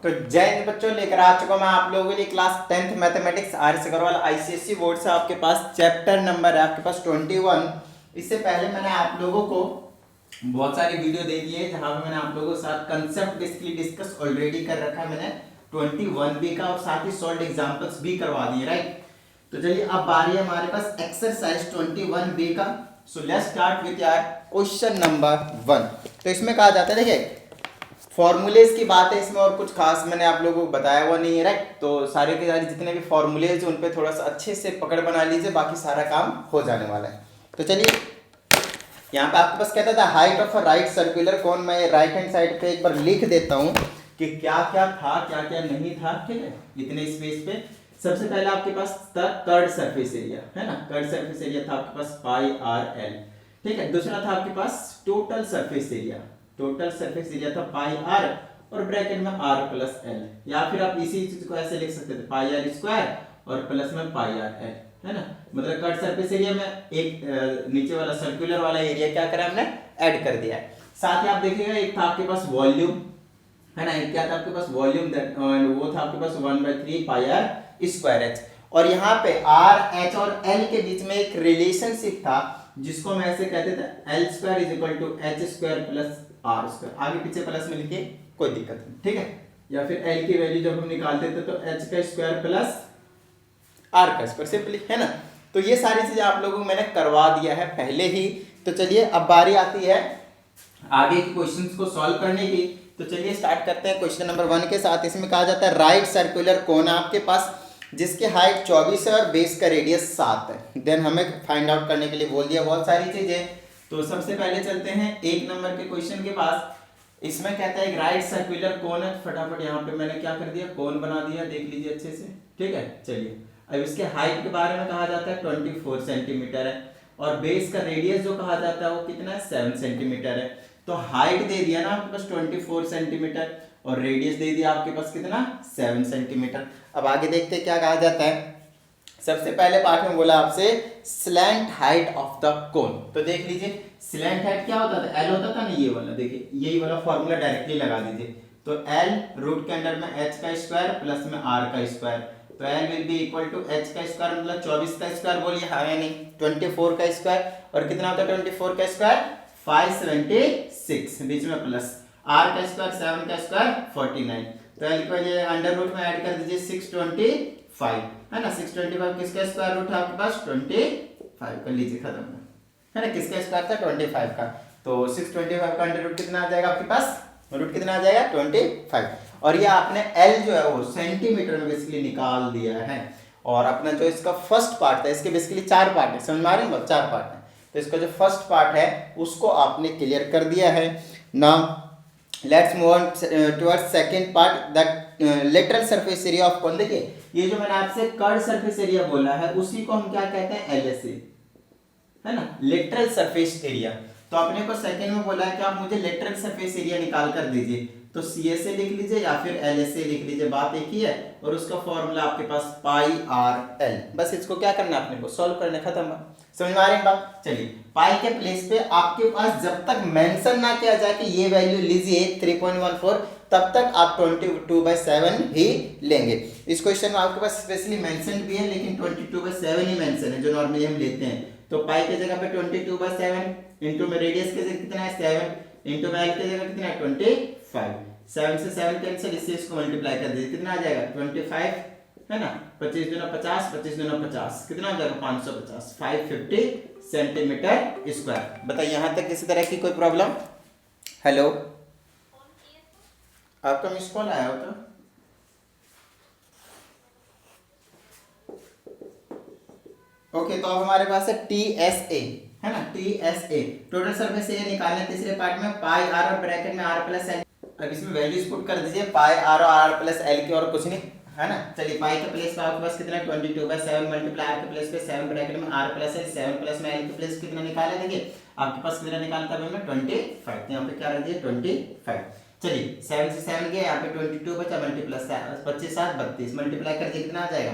तो जय हिंद बच्चों, लेकर आ चुका मैं आप लोगों के लिए class 10th mathematics R S. Agarwal ICSE board से। आपके पास चैप्टर नंबर है आपके पास 21। इससे पहले मैंने आप लोगों को बहुत सारी वीडियो दे दी है जहां पे मैंने आप लोगों के साथ कंसेप्ट बेसिकली डिस्कस ऑलरेडी कर रखा है मैंने 21B का, और साथ ही सॉल्व एग्जांपल्स भी करवा दिए, राइट। तो चलिए अब बारी है हमारे पास एक्सरसाइज 21B का। सो लेट्स स्टार्ट विथ यार क्वेश्चन नंबर 1। तो इसमें कहा जाता है, देखिए फॉर्मूलेज की बात है इसमें, और कुछ खास मैंने आप लोगों को बताया हुआ नहीं है, राइट। तो सारे के सारे जितने भी फॉर्मूलेज उन पे थोड़ा सा अच्छे से पकड़ बना लीजिए, बाकी सारा काम हो जाने वाला है। तो चलिए यहाँ पे आपके पास कहता था height of a right circular cone. मैं राइट हैंड साइड पे एक बार लिख देता हूँ कि क्या क्या था क्या क्या नहीं था, ठीक है, इतने स्पेस पे। सबसे पहले आपके पास था कर्ड सरफेस एरिया, है ना। कर्ड सरफेस एरिया था आपके पास पाई आर एल, ठीक है। दूसरा था आपके पास total surface area. Total surface area था पाई आर और ब्रैकेट में आर प्लस एल, या फिर आप इसी चीज को ऐसे लिख सकते थे पाई आर स्क्वायर और प्लस में पाई आर एल, है ना। मतलब कट सरफेस एरिया में एक नीचे वाला सर्कुलर वाला एरिया क्या करा हमने, ऐड कर दिया है। साथ ही आप देखिएगा एक था आपके पास वॉल्यूम, है ना। एक क्या था आपके पास वॉल्यूम, वो था आपके पास 1/3 पाई आर स्क्वायर एच। और यहाँ पे आर एच और एल के बीच में एक रिलेशनशिप था जिसको हम ऐसे कहते थे L square is equal to H square plus R square. आगे पीछे प्लस में लिखिए, कोई दिक्कत नहीं, ठीक है। या फिर एल की वैल्यू जब हम निकालते थे तो एच का स्क्वायर प्लस आर का स्क्वायर, सिंपली, है ना। तो ये सारी चीजें आप लोगों को मैंने करवा दिया है पहले ही। तो चलिए अब बारी आती है आगे के क्वेश्चंस को सॉल्व करने की। तो चलिए स्टार्ट करते हैं क्वेश्चन नंबर 1 के साथ। इसमें कहा जाता है राइट सर्कुलर कोन आपके पास जिसकी हाइट 24 है और बेस का रेडियस 7 है। देन हमें फाइंड आउट करने के लिए बोल दिया बहुत सारी चीजें। तो सबसे पहले चलते हैं 1 नंबर के क्वेश्चन के पास। इसमें कहता है एक राइट सर्कुलर कोन है। फटाफट यहाँ पे मैंने क्या कर दिया, कोन बना दिया, देख लीजिए अच्छे से, ठीक है। चलिए अब इसके हाइट के बारे में कहा जाता है 24 सेंटीमीटर है, और बेस का रेडियस जो कहा जाता है वो कितना है, 7 सेंटीमीटर है। तो हाइट दे दिया ना आपके पास 24 सेंटीमीटर और रेडियस दे दिया आपके पास कितना, 7 सेंटीमीटर। अब आगे देखते हैं क्या कहा जाता है। सबसे पहले पार्ट में बोला आपसे slant height of the cone. तो देख लीजिए स्लैंट हाइट क्या होता था, एल होता था ना, ये वाला, देखिए यही वाला फॉर्मूला डायरेक्टली लगा दीजिए। तो एल रूट के अंडर में एच का स्क्वायर प्लस में आर का स्क्वायर। तो L will be equal to H का स्क्वायर मतलब 24 का स्क्वायर, बोलिए हाँ या नहीं, 24 का स्क्वायर। और कितना होता है 24 का स्क्वायर, 576, बीच में प्लस, आर का स्क्वायर 7 का स्क्वायर 49। तो एल को ये अंडर रूट में ऐड कर दीजिए 625, है ना। 625 किसका स्क्वायर रूट है आपके पास, 25 कर लीजिए, खत्म, है ना। किसका स्क्वायर था, 25 का। तो 625 का अंडर रूट कितना आ जाएगा आपके पास, रूट कितना आ जाएगा 25। और ये आपने एल जो है वो सेंटीमीटर में बेसिकली निकाल दिया है। और अपना जो इसका फर्स्ट पार्ट था, इसके बेसिकली 4 पार्ट है, समझ में आ रहे हैं, 4 पार्ट है। तो इसका जो फर्स्ट पार्ट है उसको आपने क्लियर कर दिया है। Now let's move on towards second part, the lateral surface area of cone. देखिए ये जो मैंने आपसे कर्ड सरफेस एरिया बोला है उसी को हम क्या कहते हैं, एलएसए, है ना, लेटरल सरफेस एरिया। तो अपने को सेकंड में बोला है कि आप मुझे लेटरल सरफेस एरिया निकाल कर दीजिए। तो सीएसए लिख लीजिए या फिर एलएसए लिख लीजिए, बात एक ही है। और उसका फॉर्मूला आपके पास पाई आर एल। बस इसको क्या करना है, अपने को सॉल्व करना, खत्म। समझ में आ रही है बात। चलिए पाई के प्लेस पे आपके पास जब तक मेंशन ना किया जाए कि ये वैल्यू लीजिए 3.14, तब तक आप 22/7 ही लेंगे। इस क्वेश्चन में आपके पास स्पेशली मेंशन भी है, लेकिन 22/7 ही मेंशन है जो नॉर्मली हम लेते हैं। तो पाई की जगह पे 22/7 इंटू में रेडियस की जगह कितना है 7 इंटू में एल की जगह कितना है 25। 7 से 7 कैंसिल, इससे इसको मल्टीप्लाई कर दीजिए, कितना आ जाएगा 25, है ना। 25 दूना 50, 25 दूना 50, कितना हो जाएगा 550, 550 सेंटीमीटर स्क्वायर। बताइए यहाँ तक किसी तरह की कोई प्रॉब्लम। हेलो, आपका मिस कॉल आया हो तो ओके। तो अब हमारे पास है TSA, है ना, TSA टोटल सरफेस एरिया निकालने तीसरे पार्ट में पाई आर और ब्रैकेट में आर प्लस एल। अब इसमें वैल्यूज पुट कर दीजिए, पाई आर और आर प्लस एल की, और कुछ नहीं, है ना। चलिए पाई के प्लेस पे आपके पास कितना है 22/7 मल्टीप्लाई आर के प्लेस पे 7 ब्रैकेट में आर प्लस एल, 7 प्लस में एल के प्लेस कितना निकाला, देखिए आपके पास कितना निकाला था हमने 25। तो यहाँ पे क्या रख दिया 25। चलिए 7 से 7 गया, यहाँ पे 22 बचा, मल्टीप्लस 25 7 32 मल्टीप्लाई करके कितना आ जाएगा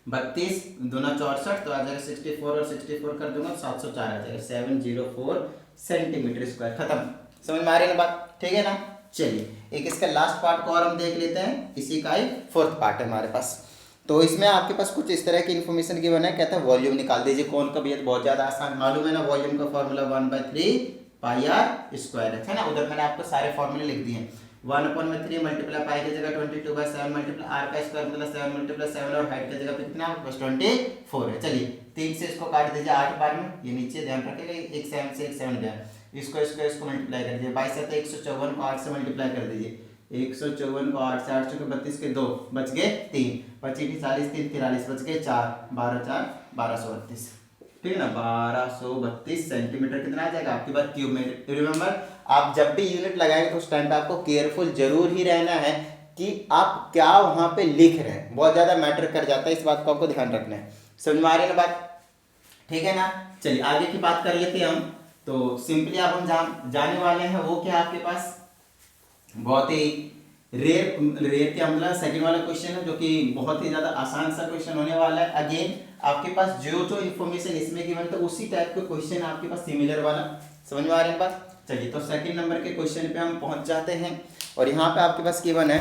32 दूना 64, तो आ जाएगा 64 और 64 कर दूंगा 704 आ जाएगा, 704 सेंटीमीटर स्क्वायर, खत्म। समझ में आ रही है ना बात, ठीक है ना। चलिए एक इसका लास्ट पार्ट को और हम देख लेते हैं, इसी का ही फोर्थ पार्ट है हमारे पास। तो इसमें आपके पास कुछ इस तरह की इन्फॉर्मेशन गिवन है, कहता है वॉल्यूम निकाल दीजिए कौन का भी, बहुत ज्यादा आसान मालूम है ना, वॉल्यूम का फॉर्मूला 1/3 पाई आर स्क्वायर है ना। उधर मैंने आपको सारे फॉर्मूले लिख दिए हैं। 1/3 मल्टीप्लाई पाई की जगह 22/7 मल्टीप्लाई आर का स्क्वायर मतलब 7 मल्टीप्लाई 7 और हाइट की जगह पे कितना बस 24 है। चलिए 3 से इसको काट दीजिए 8 बार में, ये नीचे ध्यान रखिएगा, एक 7 से एक 7 गया, इसको मल्टीप्लाई कर दीजिए 22 7 154 को 8 से मल्टीप्लाई कर दीजिए, 154 को 8 से 8 चौके 32 के 2 बच गए 3, 25 40 3 43 बच गए 4, 12 4 1232, ठीक है ना। 1232 सेंटीमीटर कितना आ जाएगा आपके पास क्यूब में। रिमेंबर आप जब भी यूनिट लगाएंगे तो उस टाइम पे आपको केयरफुल जरूर ही रहना है कि आप क्या वहां पे लिख रहे हैं, बहुत ज्यादा मैटर कर जाता है, इस बात को आपको ध्यान रखना है। समझ में आ रही है ना बात, ठीक है ना। चलिए आगे की बात कर लेते हैं हम। तो सिंपली अब हम जाने वाले हैं वो क्या आपके पास बहुत ही रेयर के मतलब सेकंड वाला क्वेश्चन है, जो कि बहुत ही ज्यादा आसान सा क्वेश्चन होने वाला है। अगेन आपके पास जो इन्फॉर्मेशन इसमें गिवन था उसी टाइप के क्वेश्चन आपके पास सिमिलर वाला। समझ में आ रही है बात। चलिए तो सेकंड नंबर के क्वेश्चन पे हम पहुंच जाते हैं और यहाँ पे आपके पास गिवन है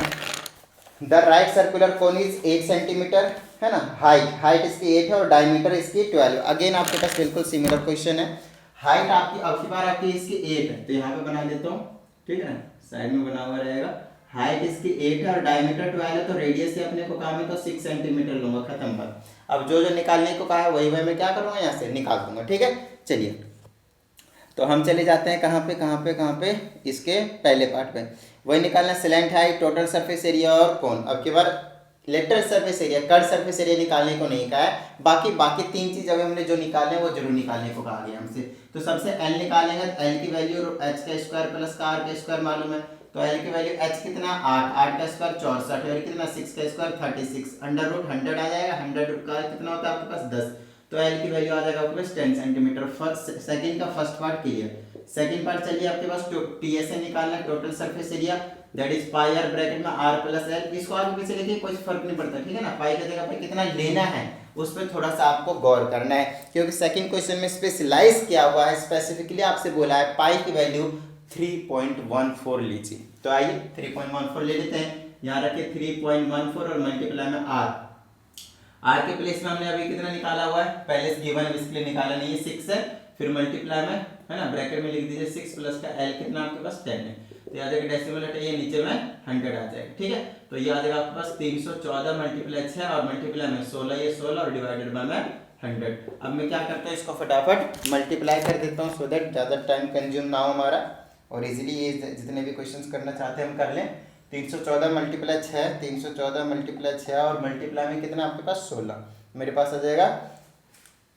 the right circular cone is 8 centimetre, है ना। हाइट इसकी 8 है और डायमीटर इसकी 12। अगेन आपके पास बिल्कुल सिमिलर क्वेश्चन है। हाइट आपकी बार आपकी इसकी 8 है, तो यहाँ पे बना देता हूँ, ठीक है ना, साइड में बना हुआ रहेगा। हाइट इसकी 8 है और डायमीटर 12 है, तो रेडियस से अपने को काम है तो 6 सेंटीमीटर लूंगा, खत्म बात। अब जो निकालने को कहा है वही मैं क्या करूँगा, यहाँ से निकाल दूंगा, ठीक है। चलिए तो हम चले जाते हैं कहाँ पे इसके पहले पार्ट पे, वही निकालना slant height, total surface area और कोण। अब की बार lateral surface area, curve surface area निकालने को नहीं कहा है, बाकी 3 चीज अभी हमने जो निकालने हैं वो जरूर निकालने को कहा गया हमसे। तो सबसे एल निकालेंगे, एल की वैल्यू एच का स्क्वायर प्लस का आर का स्क्वायर मालूम है, तो एल की वैल्यू एच कितना 8 का स्क्वायर 64 और कितना 6 का स्क्वायर 36, अंडर रूट 100 आ जाएगा, 100 का कितना होता है आपके पास 10, तो एल की वैल्यू आ जाएगा आपके पास 10 सेंटीमीटर। सेकंड का first part clear. Second part चलिए आपके पास टीएसए निकालना है, total surface area, that is pi R bracket में आर प्लस एल, इसको आगे पीछे लिखिए कोई फर्क नहीं पड़ता, ठीक है ना। पाई की जगह पे कितना लेना है उस पर थोड़ा सा आपको गौर करना है, क्योंकि सेकंड क्वेश्चन में स्पेशलाइज किया हुआ है, स्पेसिफिकली आपसे बोला है पाई की वैल्यू 3.14 लीजिए। तो आइए 3.14 ले लेते हैं, यहाँ रखिए 3.14 और मल्टीप्लाई में आर के प्लेस में हमने अभी कितना निकाला हुआ है, पहले से गिवन है इसके लिए निकाला नहीं है, 6 है, फिर मल्टीप्लाई में, है ना, ब्रैकेट में लिख दीजिए 6 प्लस का एल कितना आपके पास 10 है, तो याद है कि डेसिमल हटाइए नीचे में 100 आ जाएगा, ठीक है। तो ये आ जाएगा आपके पास 314 मल्टीप्लाई 6 और मल्टीप्लाई में 16, ये 16 और डिवाइडेड बाय में 100। अब मैं क्या करता हूँ, इसको फटाफट मल्टीप्लाई कर देता हूँ सो दैट ज़्यादा टाइम कंज्यूम ना हो हमारा और इजीली ये जितने भी क्वेश्चंस करना चाहते हैं हम कर लें। 314 मल्टीप्लाई 6, 314 मल्टीप्लाई 6 और मल्टीप्लाई में कितना आपके पास 16, मेरे पास आ जाएगा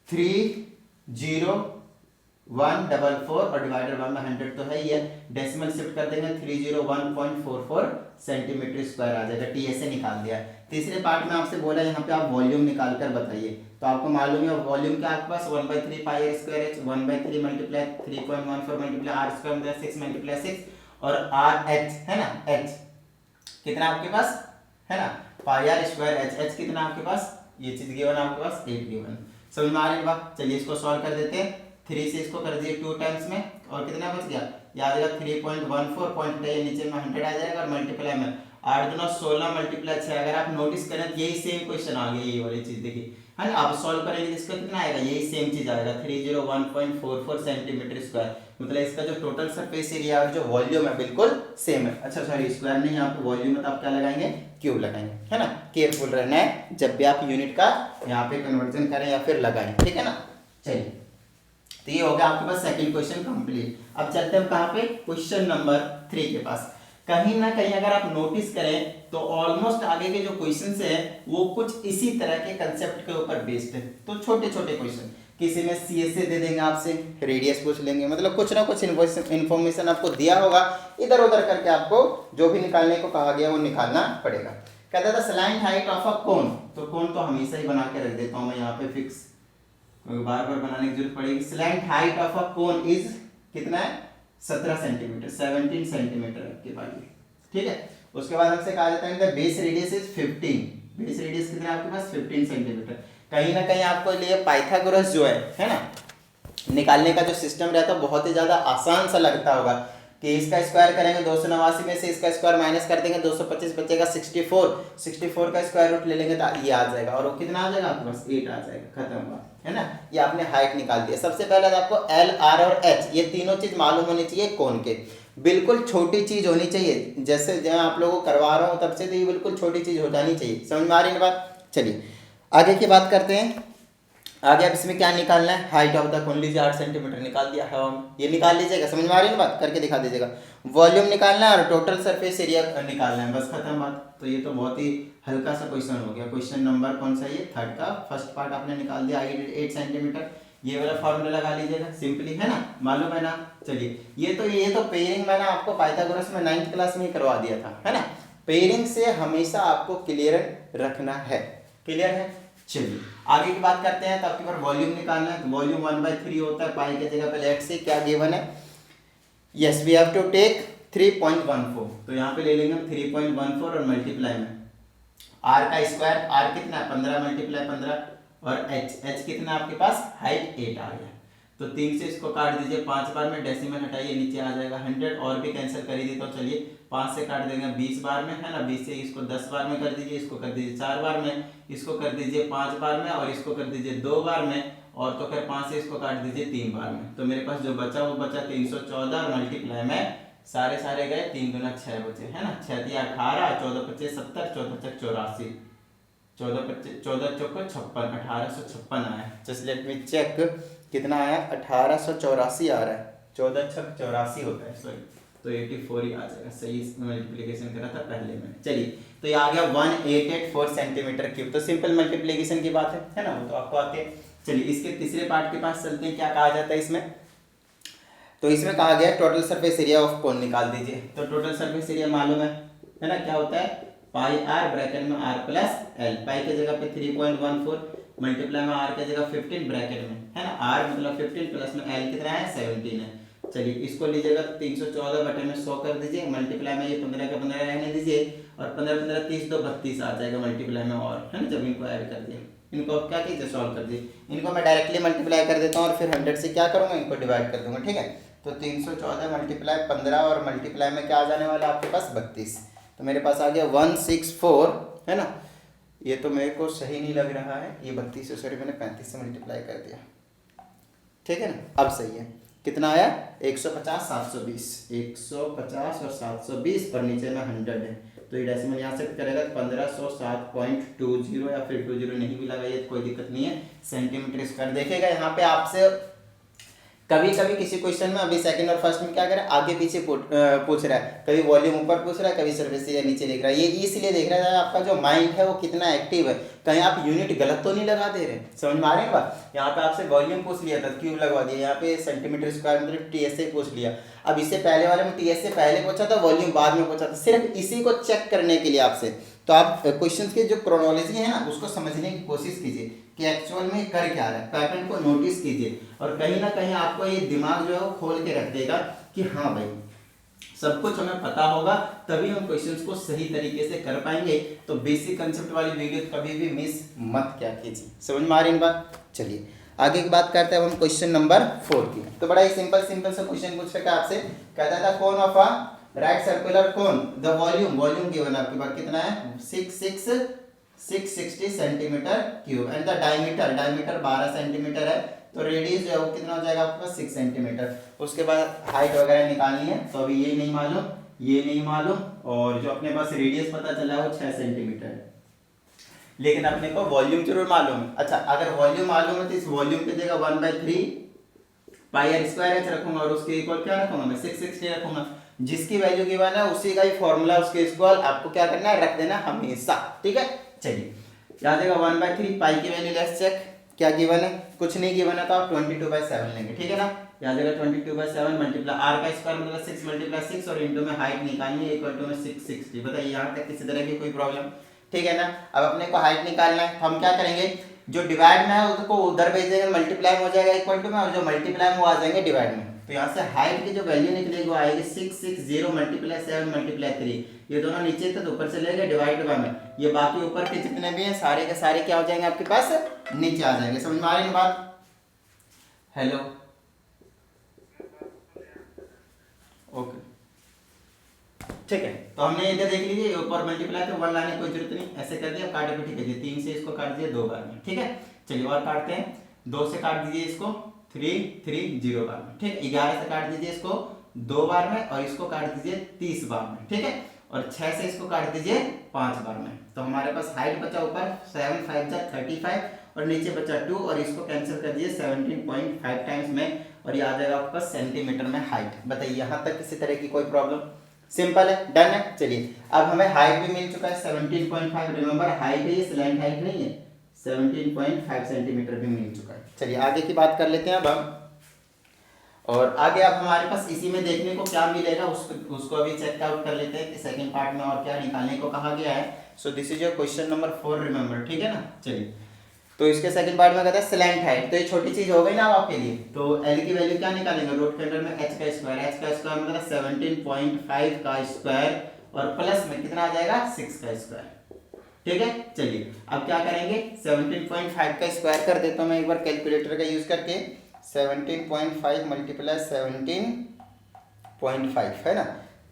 30144 और डिवाइडेड बाय में 100 तो है ही है, डेसिमल शिफ्ट कर देंगे 301.44 सेंटीमीटर स्क्वायर आ जाएगा। टीएसए निकाल दिया। तीसरे पार्ट में आपसे बोला यहाँ पे आप वॉल्यूम निकाल कर बताइए, तो आपको मालूम है वॉल्यूम क्या आपके पास 1/3 pi r square h, 1/3 multiply 3.14 multiply r square मतलब 6 मल्टीप्लाई 6 और आर एच, है ना, एच कितना आपके पास, है ना, पाई आर स्क्वायर एच, एच कितना आपके पास, ये चीज गिवन आपके पास 8 गिवन। समझ में आ रही है बात। चलिए इसको सॉल्व कर देते हैं, 3 से इसको कर दिए 2 टाइम्स में और कितना बच गया, याद रखिए 3.14 पॉइंट है नीचे में 100 आ जाएगा और मल्टीप्लाई में 8 दूना 16 मल्टीप्लाई 6, अगर आप नोटिस करें तो यही सेम क्वेश्चन आ गया, यही वाली चीज देखिए, है ना। आप सॉल्व करेंगे इसका कितना आएगा, यही सेम चीज आएगा 301.44 सेंटीमीटर स्क्वायर, मतलब इसका जो टोटल सरफेस एरिया और जो वॉल्यूम है बिल्कुल सेम है। अच्छा सॉरी स्क्वायर नहीं, यहाँ पे वॉल्यूम में तो आप क्या लगाएंगे, क्यूब लगाएंगे, है ना। केयरफुल रहना है जब भी आप यूनिट का यहाँ पे कन्वर्जन करें या फिर लगाएं, ठीक है ना। चलिए तो ये हो गया आपके पास सेकंड क्वेश्चन कंप्लीट। अब चलते हैं कहाँ पे, क्वेश्चन नंबर 3 के पास। कहीं ना कहीं अगर आप नोटिस करें तो ऑलमोस्ट आगे के जो क्वेश्चंस है वो कुछ इसी तरह के कंसेप्ट के ऊपर बेस्ड है। तो छोटे छोटे क्वेश्चन, किसी में सीएसए दे देंगे आपसे, रेडियस पूछ लेंगे, मतलब कुछ ना कुछ इन्फॉर्मेशन आपको दिया होगा, इधर उधर करके आपको जो भी निकालने को कहा गया वो निकालना पड़ेगा। कहता था स्लैंट हाइट ऑफ अ कोन, तो कोन तो हमेशा ही बना के रख देता हूँ मैं यहाँ पे फिक्स, बार बार बनाने की जरूरत पड़ेगी। Slant height of a cone is कितना है, 17 सेंटीमीटर, 17 सेंटीमीटर आपके पास, ठीक है। उसके बाद हमसे कहा जाता है base radius is 15, base radius कितना है आपके पास 15 सेंटीमीटर। कहीं ना कहीं आपको लिए पाइथागोरस जो है ना, निकालने का जो सिस्टम रहता है बहुत ही ज्यादा आसान सा लगता होगा कि इसका स्क्वायर करेंगे 289 में से इसका स्क्वायर माइनस कर देंगे 225 बचेगा 64 का स्क्वायर रूट ले लेंगे तो ये आ जाएगा और वो कितना आ जाएगा आपके पास 8 आ जाएगा, खत्म हुआ है ना। ये आपने हाइट निकाल दिया। सबसे पहले तो आपको एल आर और एच ये तीनों चीज मालूम होनी चाहिए कोन के, बिल्कुल छोटी चीज होनी चाहिए। जैसे जब आप लोगों को करवा रहा हूँ तब से तो ये बिल्कुल छोटी चीज हो जानी चाहिए। समझ में आ रही है बात। चलिए आगे की बात करते हैं। आगे अब इसमें क्या निकालना है, हाइट ऑफ द कोन लीजिए 8 सेंटीमीटर निकाल दिया है, ये निकाल लीजिएगा। समझ में आ रही है बात, करके दिखा दीजिएगा। वॉल्यूम निकालना है और टोटल सरफेस एरिया निकालना है, बस खत्म बात। तो ये तो बहुत ही हल्का सा क्वेश्चन हो गया। क्वेश्चन नंबर कौन सा, ये थर्ड का फर्स्ट पार्ट आपने निकाल दिया, 8 सेंटीमीटर। ये वाला फॉर्मूला लगा लीजिएगा, सिंपली है ना, मालूम है ना। चलिए ये तो पेयरिंग मैंने आपको पाइथागोरस में 9th क्लास में करवा दिया था, है ना। पेयरिंग से हमेशा आपको क्लियर रखना है, क्लियर है। चलिए आगे की बात करते हैं। तो आपके पास वॉल्यूम निकालना है, तो वॉल्यूम 1/3 होता है, पाई की जगह पे लेट से क्या गिवन है, yes we have to take 3.14, तो यहाँ पे ले लेंगे हम 3.14 और मल्टीप्लाई में आर का स्क्वायर, आर कितना है 15 मल्टीप्लाई 15 और एच कितना आपके पास हाइट 8 आ गया। तो 3 से इसको काट दीजिए 5 बार में, डेसिमल हटाइए नीचे आ जाएगा 100 और भी कैंसिल कर दीजिए। तो चलिए 5 से काट देंगे 20 बार में, है ना। 20 से इसको 10 बार में कर दीजिए, इसको कर दीजिए 4 बार में, इसको कर दीजिए 5 बार में और इसको कर दीजिए 2 बार में, और तो फिर 5 से इसको काट दीजिए 3 बार में। तो मेरे पास जो बचा वो बचा 314 और मल्टीप्लाई में सारे गए 3 दूना 6 बचे, है ना। 6 दिया 18, 14 25 70, 14 चक 84, 14 चौको 56, 1856 आया। जस्ट लेट मी चेक कितना आया, 1884 आ रहा है, 14 छक 84 होता है, सॉरी तो 84 ही आ जाएगा। सही मल्टीप्लिकेशन करा था पहले में। चलिए तो ये आ गया 1884 सेंटीमीटर क्यूब। तो सिंपल मल्टीप्लिकेशन की बात है ना, वो तो आपको आते हैं। चलिए इसके तीसरे पार्ट के पास चलते हैं, क्या कहा जाता है इसमें। तो इसमें कहा गया total surface area of cone निकाल दीजिए। तो टोटल सरफेस एरिया मालूम है ना, क्या होता है पाई आर ब्रैकेट में आर प्लस एल, पाई की जगह पे 3.14 मल्टीप्लाई में आर की जगह 15 ब्रैकेट में, है ना। आर मतलब 15 प्लस में एल कितना है 17 है। चलिए इसको लीजिएगा 314 बटे में 100 कर दीजिए, मल्टीप्लाई में ये 15 का 15 रहने दीजिए और 15 15 30 तो 32 आ जाएगा मल्टीप्लाई में, और है ना। जब इनको ऐड कर दिए, इनको क्या कीजिए सॉल्व कर दिए, इनको मैं डायरेक्टली मल्टीप्लाई कर देता हूँ और फिर 100 से क्या करूँगा, इनको डिवाइड कर दूंगा, ठीक है। तो 314 मल्टीप्लाई 15 और मल्टीप्लाई में क्या आ जाने वाला आपके पास 32, तो मेरे पास आ गया 164, है ना। ये तो मेरे को सही नहीं लग रहा है, ये 32 से सॉरी मैंने 35 से मल्टीप्लाई कर दिया, ठीक है ना। अब सही है, कितना आया 150 720, 150 और 720 और नीचे में 100 है, तो ये डेसिमल यहाँ से करेगा 1507.20 या फिर 20 नहीं भी लगाइए तो कोई दिक्कत नहीं है, सेंटीमीटर स्क्वायर। देखिएगा यहाँ पे आपसे कभी कभी किसी क्वेश्चन में अभी सेकंड और फर्स्ट में क्या करे आगे पीछे पूछ रहा है, कभी वॉल्यूम ऊपर पूछ रहा है, कभी सरफेस एरिया नीचे लिख रहा है। ये इसलिए देख रहा है आपका जो माइंड है वो कितना एक्टिव है, कहीं आप यूनिट गलत तो नहीं लगा दे रहे। समझ में आ रही है बात। यहाँ पे आपसे वॉल्यूम पूछ लिया था, क्यूब लगवा दिया, यहाँ पे सेंटीमीटर स्क्वायर मतलब टीएसए पूछ लिया। अब इससे पहले वाले में टीएसए पहले पूछा था, वॉल्यूम बाद में पूछा था, सिर्फ इसी को चेक करने के लिए आपसे। तो आप क्वेश्चन की जो क्रोनोलॉजी है ना उसको समझने की कोशिश कीजिए कि एक्चुअल में कर क्या रहा है, पैटर्न को नोटिस कीजिए और कहीं ना कहीं आपको ये दिमाग जो है वो खोल के रख देगा कि हाँ भाई सब कुछ हमें पता होगा तभी हम क्वेश्चंस को सही तरीके से कर पाएंगे। तो बेसिक कंसेप्ट वाली वीडियो कभी भी मिस मत क्या कीजिए। समझ में आ रही है बात। चलिए आगे की बात करते हैं हम क्वेश्चन नंबर 4 की। तो बड़ा ही सिंपल सा क्वेश्चन पूछ रखा आपसे, कहता था cone of a right circular cone the volume given आपके पास कितना है 660 centimetre cube and the diameter 12 centimetre है, तो रेडियस जो है वो कितना हो जाएगा आपके पास 6 सेंटीमीटर। उसके बाद हाइट वगैरह निकालनी है, तो अभी ये नहीं मालूम और जो अपने पास रेडियस पता चला है वो 6 सेंटीमीटर है, लेकिन अपने को वॉल्यूम जरूर मालूम है। अच्छा अगर वॉल्यूम मालूम है तो इस वॉल्यूम की जगह 1/3 पाई आर स्क्वायर एच रखूंगा और उसके इक्वल क्या रखूंगा मैं 660 रखूंगा। जिसकी वैल्यू गिवन है उसी का ही फॉर्मूला उसके इक्वल आपको क्या करना है रख देना हमेशा, ठीक है। चलिए याद आएगा 1/3 पाई की वैल्यू लेट्स चेक क्या गिवन है, कुछ नहीं गिवन है तो आप 22/7 लेंगे, ठीक है ना। याद आएगा 22/7 मल्टीप्लाई आर का स्क्वायर मतलब 6 × 6 और इंटू में हाइट निकालनी है इक्वल टू में 660। बताइए यहाँ तक किसी तरह की कोई प्रॉब्लम, ठीक है ना। अब अपने को हाइट निकालना है, हम क्या करेंगे जो डिवाइड में है उसको उधर भेज देंगे, मल्टीप्लाई में हो जाएगा इक्वल टू में, और जो मल्टीप्लाई में वो आ जाएंगे डिवाइड में। तो यहाँ से हाइट की जो वैल्यू निकलेगी वो आएगी 660 × 7 × 3। ये दोनों नीचे थे तो ऊपर से लेंगे डिवाइड बाय में, ये बाकी ऊपर के जितने भी हैं सारे के सारे क्या हो जाएंगे आपके पास नीचे आ जाएंगे। समझ में आ रही है बात। हेलो ओके ठीक है, तो हमने इधर देख लीजिए ऊपर मल्टीप्लाई तो 1 लाने की कोई जरूरत नहीं, ऐसे कर दिया काटे पे, ठीक है जी, 3 से इसको काट दिया 2 बार में, ठीक है। चलिए और काटते हैं, 2 से काट दीजिए इसको 3 3 0 बार में, ठीक है। 11 से काट दीजिए इसको 2 बार में और इसको काट दीजिए 30 बार में, ठीक है। और 6 से इसको काट दीजिए 5 बार में, तो हमारे पास हाइट बचा ऊपर 7 5 जा 35 और नीचे बचा 2 और इसको कैंसिल कर दिए 17.5 टाइम्स में और ये आ जाएगा आपका सेंटीमीटर में हाइट। बताइए यहाँ तक किसी तरह की कोई प्रॉब्लम? सिंपल है, डन है। चलिए अब हमें हाइट भी मिल चुका है 17.5, रिमेंबर हाइट है ये, स्लैंट हाइट नहीं है, 17.5 सेंटीमीटर भी मिल चुका है। चलिए आगे की बात कर लेते हैं अब हम, और आगे अब हमारे पास इसी में देखने को क्या मिलेगा उसको अभी चेक आउट कर लेते हैं कि सेकंड पार्ट में और क्या निकालने को कहा गया है। So this is your question number 4, remember, ठीक है ना। चलिए तो इसके सेकंड पार्ट में कहता है स्लैंट हाइट, तो ये छोटी चीज हो गई ना आपके लिए, तो एल की वैल्यू क्या निकालेंगे, रूट के अंडर में h का स्क्वायर मतलब 17.5 का स्क्वायर और प्लस में कितना आ जाएगा 6 का स्क्वायर, ठीक है। चलिए अब क्या करेंगे, 17.5 का स्क्वायर कर देता हूँ मैं एक बार कैलकुलेटर का यूज करके, 17.5 मल्टीप्लाई 17.5 है ना,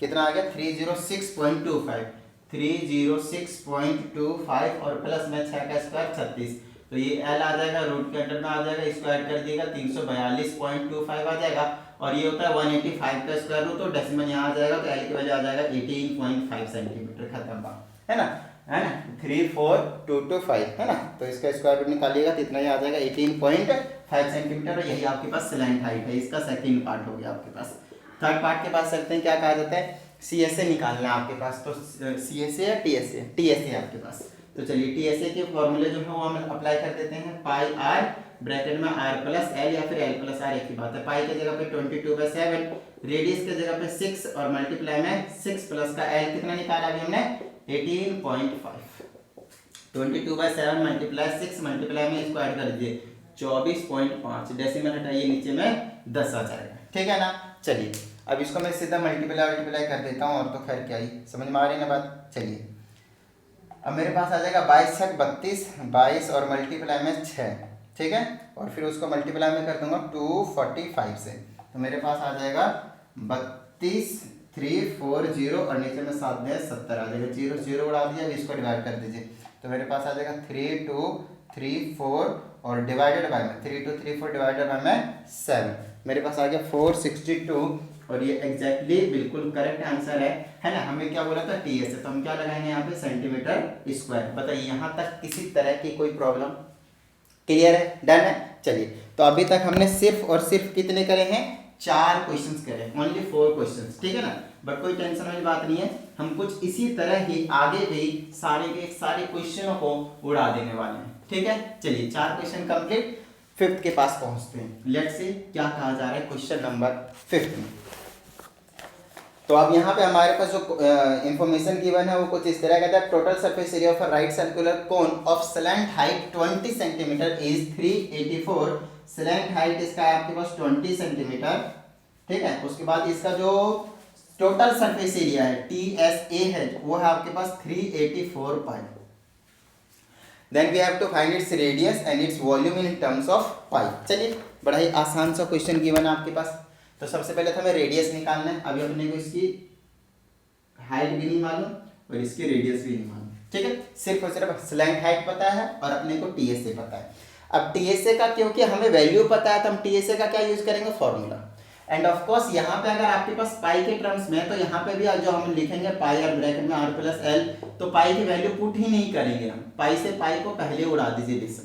कितना आ गया 306.25, 306.25 और प्लस में 6 का स्क्वायर 36, तो ये एल आ जाएगा रूट के अंडर में आ जाएगा, स्क्वायर कर दिएगा 342.25 आ जाएगा और ये होता है 185 का स्क्वायर रूट, तो डेसिमल यहाँ आ जाएगा तो एल की वैल्यू आ जाएगा 18.5 सेंटीमीटर, खत्म बात है ना, 34225 है ना, तो इसका स्क्वायर रूट निकालिएगा तो इतना ही आ जाएगा 18.5 सेंटीमीटर और यही आपके पास स्लैंट हाइट है। इसका सेकंड पार्ट हो गया आपके पास। थर्ड पार्ट के पास चलते हैं, क्या कहा जाता है, CSA निकालना है आपके पास, तो CSA या TSA, TSA आपके पास, तो चलिए TSA के फॉर्मूले जो है वो हम अप्लाई कर देते हैं, पाई आर ब्रैकेट में r प्लस एल या फिर l प्लस आर, एक ही बात है। पाई की जगह पे 22/7, रेडियस की जगह पे 6 और मल्टीप्लाई में 6 प्लस का l कितना निकाला अभी हमने 18.5, 22/7 मल्टीप्लाई 6 मल्टीप्लाई में इसको ऐड कर दीजिए 24.5, डेसिमल हटाइए नीचे में 10 आ जाएगा, ठीक है ना। चलिए अब इसको मैं सीधा मल्टीप्लाई कर देता हूँ, और तो खैर क्या ही समझ में आ रही है ना बात। चलिए अब मेरे पास आ जाएगा 22 छक 32, 22 और मल्टीप्लाई में 6, ठीक है, और फिर उसको मल्टीप्लाई में कर दूंगा 245 से, तो मेरे पास आ जाएगा 32 340 और नीचे में 7 में 70 आ जाएगा, 0 0 उड़ा दिया, अब इसको डिवाइड कर दीजिए तो मेरे पास आ जाएगा 3234 और डिवाइडेड बाय में 3234 डिवाइडेड बाय में 7, मेरे पास आ गया 462 और ये एग्जैक्टली बिल्कुल करेक्ट आंसर है ना। हमें क्या बोला था TSA, तो हम क्या लगाएंगे यहाँ पे सेंटीमीटर स्क्वायर। बताइए यहाँ तक किसी तरह की कोई प्रॉब्लम? क्लियर है, डन है। चलिए तो अभी तक हमने सिर्फ और सिर्फ कितने करे हैं, 4 क्वेश्चंस करे, ओनली 4 क्वेश्चंस, ठीक है ना। बट कोई टेंशन वाली बात नहीं है, हम कुछ इसी तरह ही आगे भी सारे के सारे क्वेश्चनों को उड़ा देने वाले हैं, ठीक है। चलिए 4 क्वेश्चन कंप्लीट, 5th के पास पहुंचते हैं। लेट्स सी क्या कहा जा रहा है क्वेश्चन नंबर 5 में। तो अब यहाँ पे हमारे पास जो इंफॉर्मेशन गिवन है वो कुछ इस तरह कहता है, total surface area of right circular cone of slant height 20 centimetre is 384, slant height इसका है आपके पास 20 सेंटीमीटर, ठीक है। उसके बाद इसका जो टोटल सरफेस एरिया है TSA है वो है आपके पास 384 pi. Then we have to find its radius and its volume in terms of pi. चलिए बड़ा ही आसान सा क्वेश्चन गिवन है आपके पास। तो सबसे पहले तो हमें रेडियस निकालना है, अभी अपने को इसकी हाइट भी नहीं मालूम और इसकी रेडियस भी नहीं मालूम, ठीक है। सिर्फ और सिर्फ स्लैंट हाइट पता है और अपने को TSA पता है। अब TSA का क्योंकि हमें वैल्यू पता है तो हम TSA का क्या यूज करेंगे, फॉर्मूला। एंड ऑफ कोर्स यहाँ पे अगर आपके पास पाई के टर्म्स में, तो यहाँ पे भी जो हम लिखेंगे पाई और ब्रैकेट में r प्लस एल, तो पाई की वैल्यू पुट ही नहीं करेंगे हम, पाई से पाई को पहले उड़ा दीजिए बेशक,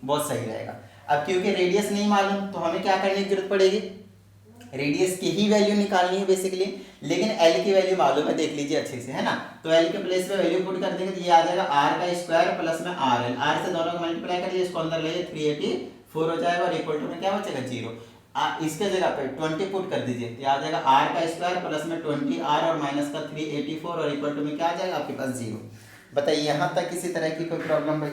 बहुत सही रहेगा। अब क्योंकि रेडियस नहीं मालूम तो हमें क्या करने की जरूरत पड़ेगी, रेडियस की ही वैल्यू निकालनी है बेसिकली, लेकिन एल की वैल्यू मालूम है, देख लीजिए अच्छे से, है ना। तो एल के प्लेस पे वैल्यू पुट कर देंगे तो ये आ जाएगा r का स्क्वायर प्लस में RL, r से दोनों को मल्टीप्लाई करिए, इसको अंदर लाइए 384 हो जाएगा और इक्वल टू में क्या बचेगा 0, इसके जगह पे 20 पुट कर दीजिए, ये आ जाएगा r का स्क्वायर प्लस में 20r और माइनस का 384 और इक्वल टू में क्या आ जाएगा आपके पास 0। बताइए यहाँ तक किसी तरह की कोई प्रॉब्लम भाई,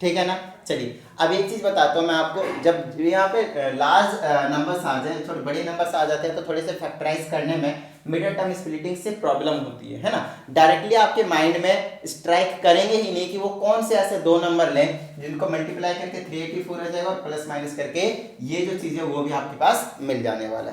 ठीक है ना। चलिए अब एक चीज बताता हूँ मैं आपको, जब यहाँ पे लार्ज नंबर्स आ जाए, थोड़े बड़े नंबर्स आ जाते हैं तो थोड़े से फैक्टराइज करने में मिडिल टर्म स्प्लिटिंग से प्रॉब्लम होती है ना। डायरेक्टली आपके माइंड में स्ट्राइक करेंगे ही नहीं कि वो कौन से ऐसे 2 नंबर लें जिनको मल्टीप्लाई करके 384 हो जाएगा और प्लस माइनस करके ये जो चीजें वो भी आपके पास मिल जाने वाला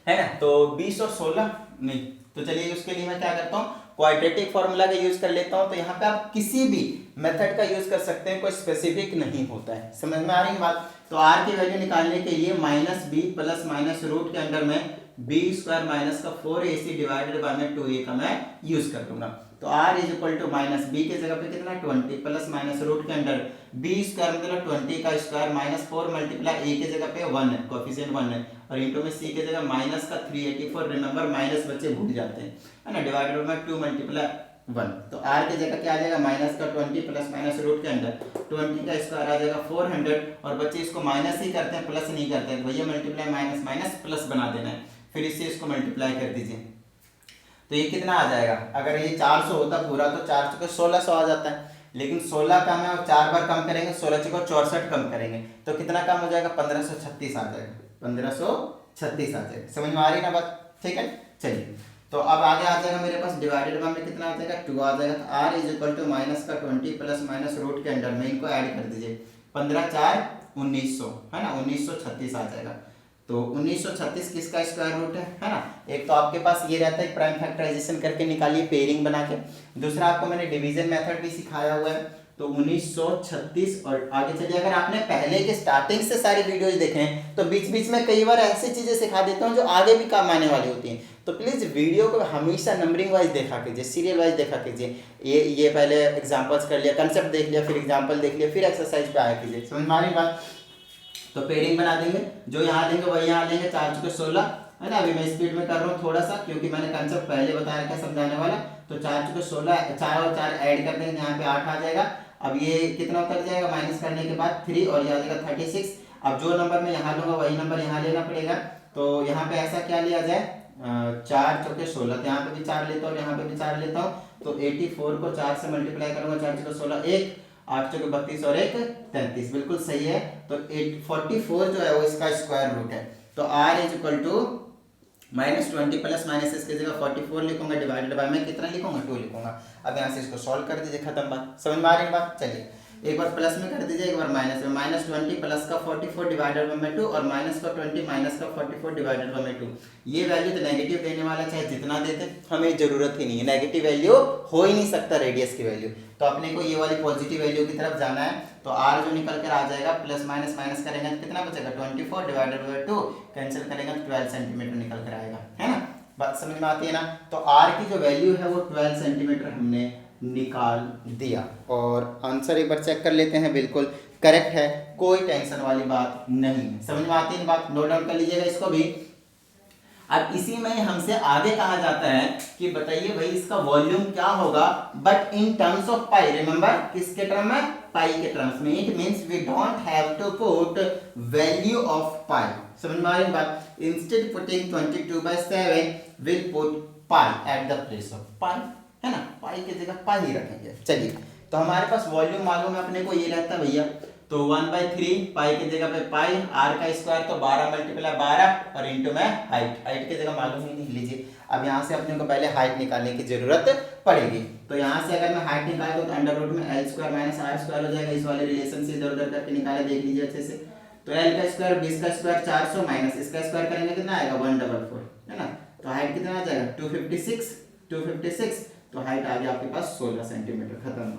है ना। तो 20 और 16 नहीं, तो चलिए उसके लिए मैं क्या करता हूँ, क्वाड्रेटिक फॉर्मूला का यूज कर लेता हूँ। तो यहाँ पे आप किसी भी मेथड का यूज कर सकते हैं, कोई स्पेसिफिक नहीं होता है। समझ में आ रही है बात। तो आर की वैल्यू निकालने के लिए minus B plus minus root के अंडर में बी स्क्वायर माइनस का 4ac डिवाइडेड बाय में 2a का मैं यूज कर दूंगा। तो r is equal to minus B के जगह पे कितना 20 प्लस माइनस रूट के अंडर बी स्क्वायर मतलब 20 का स्क्वायर माइनस 4 मल्टीप्लाई a के जगह पे 1 है, कोएफिशिएंट 1 है, और इंटू में c के जगह माइनस का 384, रिमेंबर माइनस बच्चे भूल जाते हैं, है ना, डिवाइडेड बाय 2 मल्टीप्लाई 1। तो r के जगह क्या आ जाएगा माइनस का 20 प्लस माइनस रूट के अंदर 20 का स्क्वायर आ जाएगा 400, और बच्चे इसको माइनस ही करते हैं, प्लस नहीं करते हैं, भैया मल्टीप्लाई माइनस माइनस प्लस बना देना है, फिर इससे इसको मल्टीप्लाई कर दीजिए। तो ये कितना आ जाएगा, अगर ये 400 होता पूरा तो 400 को 1600 आ जाता है, लेकिन 16 कम है और 4 बार कम करेंगे, 16 को 64 कम करेंगे तो कितना कम हो जाएगा 1536 आ जाएगा, 1536 आ जाएगा। समझ में आ रही ना बात, ठीक है। चलिए तो अब आगे आ जाएगा मेरे पास डिवाइडेड में कितना आ जाएगा 2 आ जाएगा। तो r is equal to minus का 20 प्लस माइनस रूट के अंडर में इनको ऐड कर दीजिए, 15 4 1900 है ना, 1936 आ जाएगा। तो 1936 किसका स्क्वायर रूट है ना। एक तो आपके पास ये रहता है प्राइम फैक्टराइजेशन करके निकालिए पेयरिंग बना के, दूसरा आपको मैंने डिवीजन मेथड भी सिखाया हुआ है। तो 1936 और आगे चलिए, अगर आपने पहले के स्टार्टिंग से सारी वीडियोज देखे हैं तो बीच बीच में कई बार ऐसी चीजें सिखा देता हूँ जो आगे भी काम आने वाली होती हैं। तो प्लीज वीडियो को हमेशा नंबरिंग वाइज देखा कीजिए, सीरियल वाइज देखा कीजिए। ये पहले एग्जांपल्स कर लिया, कंसेप्ट देख लिया, फिर एग्जांपल देख लिया, फिर एक्सरसाइज पे आया कीजिए। समझ में आ रही बात। तो पेयरिंग बना देंगे, जो यहाँ देंगे वही यहाँ लेंगे, 4 चुके 16 है ना। अभी मैं स्पीड में कर रहा हूँ थोड़ा सा क्योंकि मैंने कंसेप्ट पहले बताया क्या समझाने वाला। तो 4 चुके 16, 4 और 4 ऐड कर देंगे, यहाँ पे 8 आ जाएगा। अब ये कितना उतर जाएगा माइनस करने के बाद 3 और ये आ जाएगा 36। अब जो नंबर मैं यहाँ लूंगा वही नंबर यहाँ लेना पड़ेगा। तो यहाँ पे ऐसा क्या लिया जाए, 4 चौके 16, तो यहाँ पे भी 4 लेता हूँ, यहाँ पे भी 4 लेता हूँ। तो 84 को 4 से मल्टीप्लाई करूंगा, 4 चौके 16 1, 8 चौके 32 और 1 33, बिल्कुल सही है। तो 44 जो है वो इसका स्क्वायर रूट है। तो r is equal to minus 20 plus minus इसके जगह 44 लिखूंगा, डिवाइडेड बाय में कितना लिखूंगा 2 लिखूंगा। अब यहाँ से इसको सॉल्व कर दीजिए, खत्म बात। समझ में आ रही बात। चलिए एक बार प्लस में कर दीजिए, एक बार माइनस में। माइनस 20 प्लस का 44 डिवाइडेड बाय 2 और माइनस का 20 माइनस का 44 डिवाइडेड बाय 2। ये वैल्यू तो नेगेटिव देने वाला, चाहे जितना देते हमें जरूरत ही नहीं है, नेगेटिव वैल्यू हो ही नहीं सकता रेडियस की वैल्यू। तो अपने को ये वाली पॉजिटिव वैल्यू की तरफ जाना है। तो r जो निकल कर आ जाएगा प्लस माइनस माइनस करेंगे तो कितना बचेगा 24 डिवाइडेड बाय 2, कैंसिल करेंगे तो 12 सेंटीमीटर निकल कर आएगा, है ना। बात समझ में आती है ना। तो r की जो वैल्यू है वो 12 सेंटीमीटर हमने निकाल दिया। और आंसर एक बार चेक कर लेते हैं, बिल्कुल करेक्ट है, कोई टेंशन वाली बात नहीं है। समझ में आती है बात, नोट डाउन कर लीजिएगा इसको भी। अब इसी में हमसे आगे कहा जाता है कि बताइए भाई इसका वॉल्यूम क्या होगा, but in terms of pi. Remember किसके टर्म में, पाई के टर्म्स में। It means we don't have to put value of pi. समझ में आ रही बात। Instead putting 22/7 will put pi at the place of pi, है ना, पाई की जगह पाई ही रखेंगे। चलिए तो हमारे पास वॉल्यूम मालूम है अपने को, ये रहता है भैया। तो 1/3 पाई की जगह पे पाई, r का स्क्वायर तो 12 मल्टीप्लाई 12 और इंटू में हाइट की जगह मालूम ही नहीं। लीजिए अब यहाँ से अपने को पहले हाइट निकालने की जरूरत पड़ेगी। तो यहाँ से अगर मैं हाइट निकालूँ तो अंडर रूट में l square minus r square हो जाएगा। इस वाले रिलेशन से इधर उधर करके निकाले, देख लीजिए अच्छे से। तो l का स्क्वायर 20 का स्क्वायर 400 माइनस इसका स्क्वायर करेंगे कितना आएगा 144, है ना। तो हाइट कितना आ जाएगा 256। तो हाइट आ गया आपके पास 16 सेंटीमीटर, खत्म।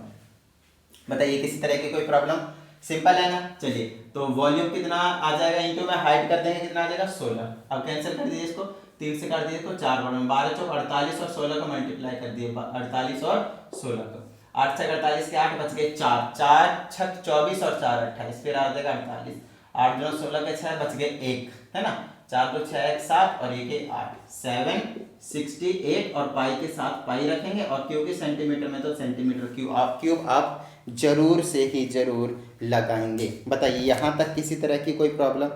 बताइए किसी तरह की कोई प्रॉब्लम, सिंपल है ना। चलिए तो वॉल्यूम कितना आ जाएगा इंटू में हाइट कर देंगे, कितना आ जाएगा 16। अब कैंसिल कर दीजिए इसको, 3 से कर दीजिए इसको 4 बार में, 12 चौक 48 और 16 को मल्टीप्लाई कर दिए, 48 और 16 को, 8 से 48 के 8 बच गए 4, 4 6 24 और 4 28, फिर आ जाएगा 48, 8 2 16 के 6 बच गए 1, है ना। 4 2 6 1 7 और 1 1 8, 768 और पाई के साथ पाई रखेंगे। और क्योंकि सेंटीमीटर में तो सेंटीमीटर क्यूब आप जरूर से ही जरूर लगाएंगे। बताइए यहाँ तक किसी तरह की कोई प्रॉब्लम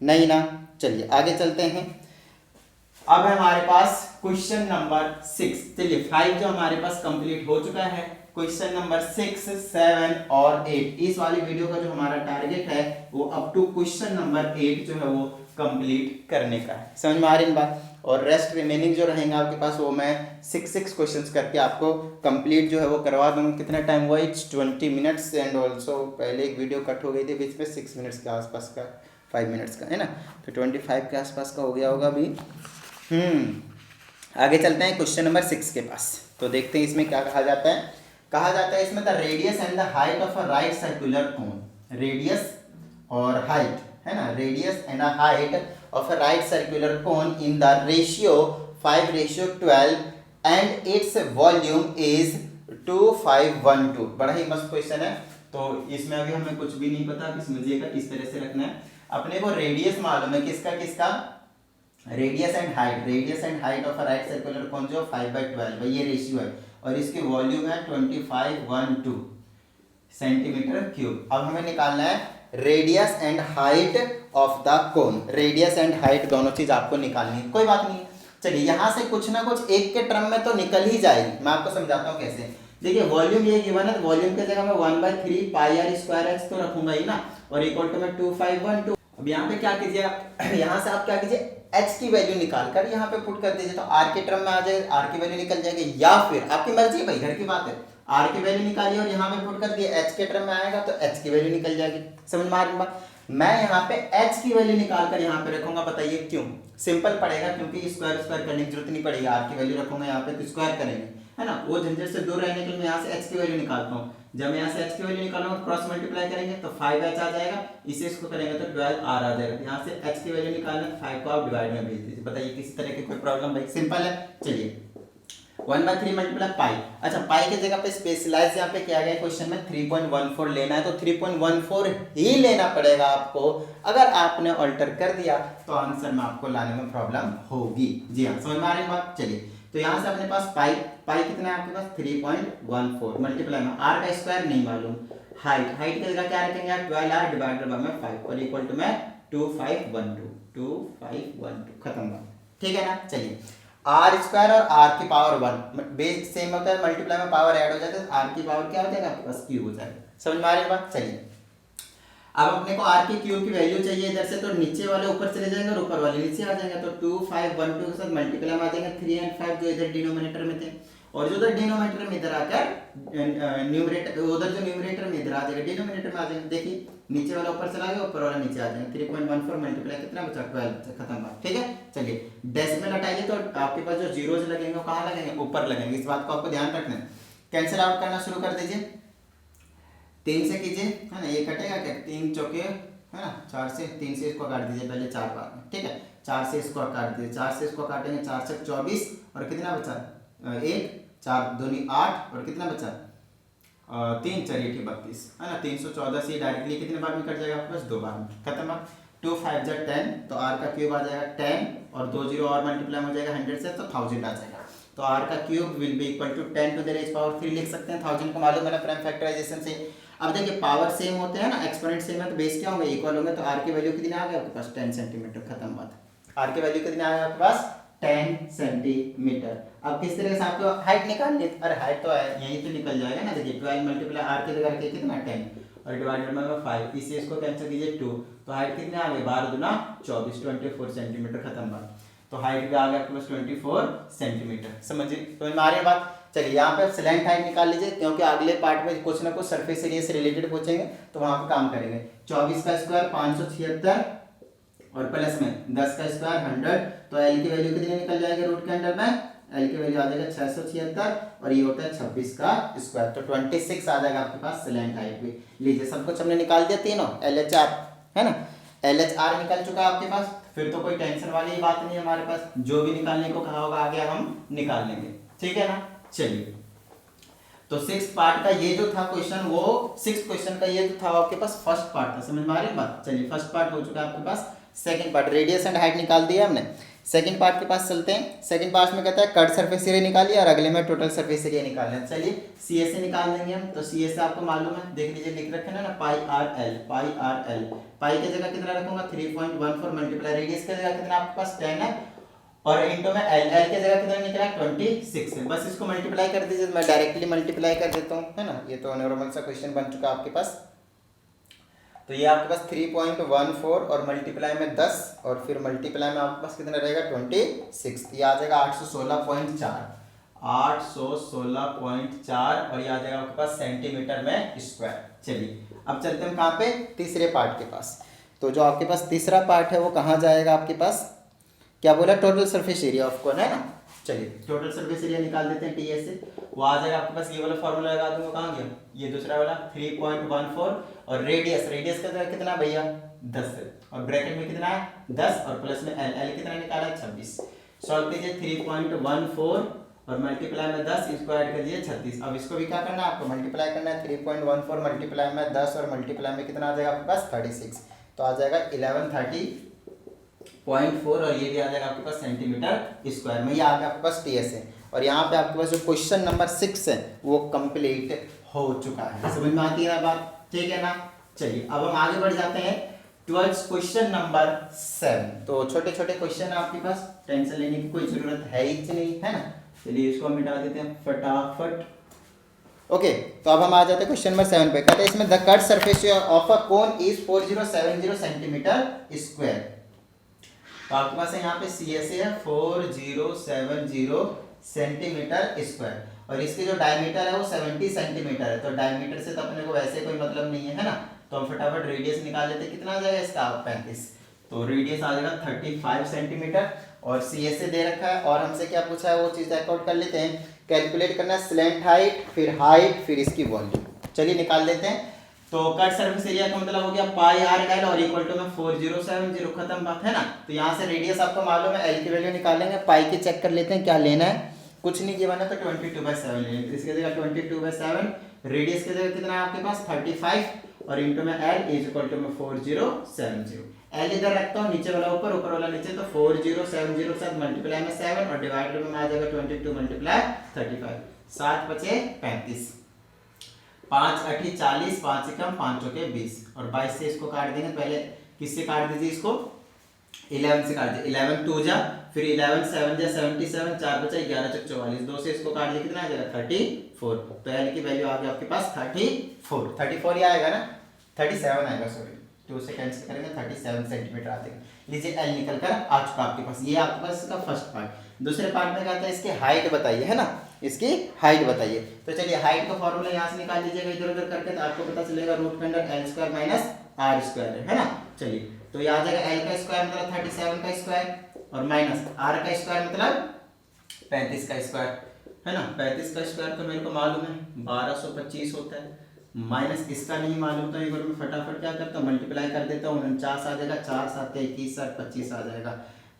नहीं ना। चलिए आगे चलते हैं। अब हमारे पास क्वेश्चन नंबर 6। चलिए 5 जो हमारे पास कंप्लीट हो चुका है, क्वेश्चन नंबर 6 7 और 8 इस वाली वीडियो का जो हमारा टारगेट है वो अप टू क्वेश्चन नंबर 8 जो है वो कंप्लीट करने का है। समझ में आ रही बात। और रेस्ट रिमेनिंग जो रहेंगे आपके पास वो मैं 6 क्वेश्चंस करके आपको कंप्लीट जो है वो करवा दूंगा। कितना टाइम हुआ, इट्स 20 मिनट्स एंड ऑल्सो पहले एक वीडियो कट हो गई थी बीच में 6 मिनट्स के आसपास का, 5 मिनट्स का, है ना। तो 25 के आसपास का हो गया होगा अभी। आगे चलते हैं क्वेश्चन नंबर 6 के पास। तो देखते हैं इसमें क्या कहा जाता है। कहा जाता है इसमें the radius and the height of a right circular cone. Radius और हाइट है ना, radius and height of a right circular cone in the ratio 5:12 and its volume is 2512। बड़ा ही मस्त क्वेश्चन है। तो इसमें अभी हमें कुछ भी नहीं पता कि समझिएगा किस तरह से रखना है। अपने को रेडियस मालूम है, किसका किसका, radius and height, radius and height of a right circular cone जो 5/12 ये रेशियो है, और इसकी वॉल्यूम है 2512 सेंटीमीटर क्यूब। अब हमें निकालना है radius and height of the cone. Radius and height दोनों चीज आपको निकालनी है, कोई बात नहीं। चलिए यहाँ से कुछ ना कुछ एक के टर्म में तो निकल ही जाएगी। मैं आपको समझाता हूँ कैसे। देखिए वॉल्यूम ये गिवन है, वॉल्यूम की जगह मैं 1/3 पाई आर स्क्वायर एक्स तो रखूंगा ही ना, और इक्वल टू में 2512। अब यहाँ पे क्या कीजिए आप, यहाँ से आप क्या कीजिए, h की वैल्यू निकाल कर यहाँ पे पुट कर दीजिए, तो r के टर्म में आ जाएगा, r की वैल्यू निकल जाएगी, या फिर आपकी मर्जी है भाई, घर की बात है, r की वैल्यू निकालिए और यहाँ पे पुट कर दिए, h के टर्म में आएगा तो h की वैल्यू निकल जाएगी। समझ में आ रही बात। मैं यहाँ पे h की वैल्यू निकाल कर यहाँ पे रखूंगा, बताइए क्यों। सिंपल पड़ेगा, क्योंकि स्क्वायर स्क्वायर करने की जरूरत नहीं पड़ेगी, r की वैल्यू रखूंगा यहाँ पे तो स्क्वायर करेंगे, है ना, वो झंझट से दूर रहने के लिए मैं यहाँ से h की वैल्यू निकालता हूँ। जब मैं यहाँ से h की वैल्यू निकालूंगा क्रॉस मल्टीप्लाई करेंगे तो 5h आ जाएगा, इसे इसको करेंगे तो 12r आ जाएगा। यहाँ से h की वैल्यू निकालना, 5 को आप डिवाइड में भेज दीजिए। बताइए किसी तरह की कोई प्रॉब्लम भाई, सिंपल है। चलिए 1/3 मल्टीप्लाई पाई। अच्छा पाई की जगह पे स्पेशलाइज यहाँ पे किया गया क्वेश्चन में 3.14 लेना है, तो 3.14 ही लेना पड़ेगा आपको। अगर आपने ऑल्टर कर दिया तो आंसर में आपको लाने में प्रॉब्लम होगी। जी हाँ, समझ में आ रही बात। चलिए तो यहाँ से अपने पास पाई, पाई कितना है आपके पास 3.14 मल्टीप्लाई में r का स्क्वायर नहीं मालूम, हाइट, हाइट की जगह क्या रखेंगे आप 12r डिवाइडेड बाय 5 और इक्वल टू में 2512 खत्म बात, ठीक है ना। चलिए आर स्क्वायर और आर की पावर 1 बेस सेम होता है, मल्टीप्लाई में पावर ऐड हो जाता है, आर की पावर क्या हो जाएगा आपके पास क्यूब हो जाएगा। समझ में आ रही बात। चलिए अब अपने को आर की क्यूब की वैल्यू चाहिए इधर से, तो नीचे वाले ऊपर चले जाएंगे और ऊपर वाले नीचे आ जाएंगे, तो 2512 के साथ मल्टीप्लाई में आ जाएंगे 3 और 5 जो इधर डिनोमिनेटर में थे, और जो उधर डिनोमिनेटर में इधर आकर न्यूमरेटर, उधर जो न्यूमरेटर में इधर आ जाएगा डिनोमिनेटर में आ जाएंगे। देखिए नीचे वाला ऊपर चला गया, ऊपर वाला नीचे आ जाएगा, 3.14 मल्टीप्लाई कितना बचा 12 बचा, खत्म बात, ठीक है। चलिए डेसिमल हटाइए तो आपके पास जो जीरोज लगेंगे वो कहाँ लगेंगे, ऊपर लगेंगे, इस बात को आपको ध्यान रखना है। कैंसिल आउट करना शुरू कर दीजिए, 3 से कीजिए, है ना, ये कटेगा क्या, 3 चौके है ना, 4 से 3 से इसको काट दीजिए पहले 4 बार में, ठीक है, 4 से इसको काट दीजिए, 4 से इसको काटेंगे, 4 से 24 और कितना बचा 1, 4 दूनी 8 और कितना बचा 3 चलिए ठीक 32, है ना, 314 से डायरेक्टली कितने बार में कट जाएगा आपके पास 2 बार में, खत्म। 2 5 जा 10, तो r का क्यूब आ जाएगा 10 और 2 जीरो और मल्टीप्लाई हो जाएगा 100 से तो 1000 आ जाएगा, तो r का cube will be equal to 10 to the raise power 3 लिख सकते हैं। 1000 को मालूम है ना प्राइम फैक्टराइजेशन से। अब देखिए पावर सेम होते हैं ना, एक्सपोनेंट सेम है तो बेस क्या होंगे, इक्वल होंगे, तो r की वैल्यू कितनी आ गई आपके पास 10 सेंटीमीटर, खत्म बात। r की वैल्यू कितनी आ गई आपके पास 10 सेंटीमीटर। अब किस तरह से आपको हाइट निकालनी है, अरे हाइट तो यहीं तो निकल जाएगा ना। देखिए 12 मल्टीप्लाई r की जगह रखिए कितना 10 और डिवाइडेड बाय 5, इसे इसको कैंसिल कीजिए 2, तो हाइट कितने आ गई 12 दूना 24 24 सेंटीमीटर, खत्म बात। तो हाइट भी आ गया आपके पास 24 सेंटीमीटर, समझिए समझ में आ रही है बात। चलिए यहाँ पे स्लैंट हाइट निकाल लीजिए, क्योंकि अगले पार्ट में कुछ ना कुछ सरफेस एरिया से रिलेटेड पूछेंगे तो वहां पे काम करेंगे। 24 का स्क्वायर 576 और प्लस में 10 का स्क्वायर 100, तो एल की वैल्यू कितनी निकल जाएगी रूट के अंडर में, एल की वैल्यू आ जाएगा 676 और ये होता है 26 का स्क्वायर, तो 26 आ जाएगा आपके पास स्लैंट हाइट भी। लीजिए सब कुछ हमने निकाल दिया तीनों, LHR है ना, LHR निकल चुका है आपके पास, फिर तो कोई टेंशन वाली ही बात नहीं है हमारे पास, जो भी निकालने को कहा होगा आगे हम निकाल लेंगे, ठीक है ना। चलिए तो 6 पार्ट का ये जो था क्वेश्चन, वो 6 क्वेश्चन का ये जो था आपके पास फर्स्ट पार्ट था, समझ में आ रही है बात। चलिए फर्स्ट पार्ट हो चुका है आपके पास, second part radius and height निकाल दिया हमने। सेकंड पार्ट के पास चलते हैं। सेकंड पार्ट में कहता है कट सरफेस एरिया निकालिए और अगले में टोटल सरफेस एरिया निकालना है। चलिए सीए से निकाल देंगे हम, तो सीए से आपको मालूम है, देख लीजिए लिख रखे ना पाई आर एल, पाई आर एल, पाई की जगह कितना रखूंगा 3.14 मल्टीप्लाई रेडियस की जगह कितना आपके पास 10 है और इंटू में एल, एल की जगह कितना निकला 26 है, बस इसको मल्टीप्लाई कर दीजिए, मैं डायरेक्टली मल्टीप्लाई कर देता हूँ, है ना, ये तो नॉर्मल सा क्वेश्चन बन चुका आपके पास। तो ये आपके पास 3.14 और मल्टीप्लाई में 10 और फिर मल्टीप्लाई में आपके पास कितना रहेगा 26, ये आ जाएगा 816.4, 816.4 और ये आ जाएगा आपके पास सेंटीमीटर में स्क्वायर। चलिए अब चलते हैं कहाँ पे, तीसरे पार्ट के पास। तो जो आपके पास तीसरा पार्ट है वो कहाँ जाएगा आपके पास, क्या बोला total surface area of cone है ना, चलिए टोटल सरफेस एरिया निकाल देते हैं टीएस से। वो आ जाएगा आपके पास, ये वाला फॉर्मूला लगा दूंगा, कहाँ गया ये दूसरा वाला 3.14, और रेडियस का कितना भैया 10 है, और ब्रैकेट में कितना है 10 और प्लस में एल, एल कितना निकाला 26। सॉल्व कीजिए 3.14 और मल्टीप्लाई में 10, इसको ऐड कर दिए 36। अब इसको भी क्या करना है आपको, मल्टीप्लाई करना है 3.14 मल्टीप्लाई में 10 और मल्टीप्लाई में कितना आ जाएगा आपके पास 36, तो आ जाएगा 1130.4 और ये भी आ जाएगा आपके पास सेंटीमीटर स्क्वायर में। ये आ गया आपके पास टीएस है। और यहाँ पे आपके पास जो क्वेश्चन नंबर 6 है वो कंप्लीट हो चुका है। समझ में आती है ना बात, ठीक है ना। चलिए अब हम आगे बढ़ जाते हैं 12th क्वेश्चन नंबर 7। तो छोटे छोटे क्वेश्चन है आपके पास, टेंशन लेने की कोई जरूरत है ही नहीं, है ना। चलिए इसको हम मिटा देते हैं फटाफट। ओके तो अब हम आ जाते हैं क्वेश्चन नंबर 7 पे। कहते हैं इसमें the cut surface of a cone is 4070 centimetre square. तो आपके पास है यहाँ पे सी एस है 4070 सेंटीमीटर स्क्वायर, और इसकी जो डायमीटर है वो 70 सेंटीमीटर है। तो डायमीटर से तो अपने को वैसे कोई मतलब नहीं है ना, तो हम फटाफट रेडियस निकाल लेते हैं। कितना आ जाएगा इसका 35, तो रेडियस आ जाएगा 35 सेंटीमीटर, और सी एस दे रखा है, और हमसे क्या पूछा है वो चीज़ वर्कआउट कर लेते हैं। कैलकुलेट करना है स्लैंट हाइट, फिर हाइट, फिर इसकी वॉल्यूम। चलिए निकाल लेते हैं। तो कट सरफेस एरिया का मतलब हो गया पाई आर एल और इक्वल टू में 4070, खत्म बात है ना। तो यहाँ से रेडियस आपको मालूम है, एल की वैल्यू निकालेंगे, पाई की चेक कर लेते हैं क्या लेना है। कुछ नहीं गिवन है तो 22/7 लेंगे, इसके जगह 22/7, रेडियस की जगह कितना है आपके पास 35 और इंटू में एल इज इक्वल टू में 4070। एल इधर रखता हूँ, नीचे वाला ऊपर, ऊपर वाला नीचे, तो 4070 के साथ मल्टीप्लाई में 7 और डिवाइडेड में आ जाएगा 22 मल्टीप्लाई 35, 7 बचे 35, 5 8 40, 5 कम 5 चौके 20, और 22 से इसको काट देंगे। पहले किससे काट दीजिए इसको, 11 से काट दीजिए, 11 2 जा, फिर 11 7 जा 77, 4 बचा 11 चौक 44, 2 से इसको काट दिए कितना आ जाएगा 34। तो एल की वैल्यू आ गई आपके पास 34 ही आएगा ना, 37 आएगा, सॉरी 2 से कैंसिल करेंगे 37 सेंटीमीटर आ जाएगा। लीजिए एल निकल कर आ चुका आपके पास। ये आपके पास इसका फर्स्ट पार्ट। दूसरे पार्ट में कहता है इसकी हाइट बताइए, है ना, इसकी हाइट बताइए। तो चलिए हाइट का फॉर्मूला यहाँ से निकाल लीजिएगा इधर उधर करके, तो आपको पता चलेगा रूट के अंदर L square minus R square है ना। चलिए तो ये आ जाएगा एल का स्क्वायर मतलब 37 का स्क्वायर, और माइनस आर का स्क्वायर मतलब 35 का स्क्वायर, है ना। 35 का स्क्वायर तो मेरे को मालूम है 1225 होता है, माइनस इसका नहीं मालूम, तो एक बार मैं फटाफट क्या करता हूँ मल्टीप्लाई कर देता हूँ, 49 आ जाएगा, 4 7 21 7 25 आ जाएगा,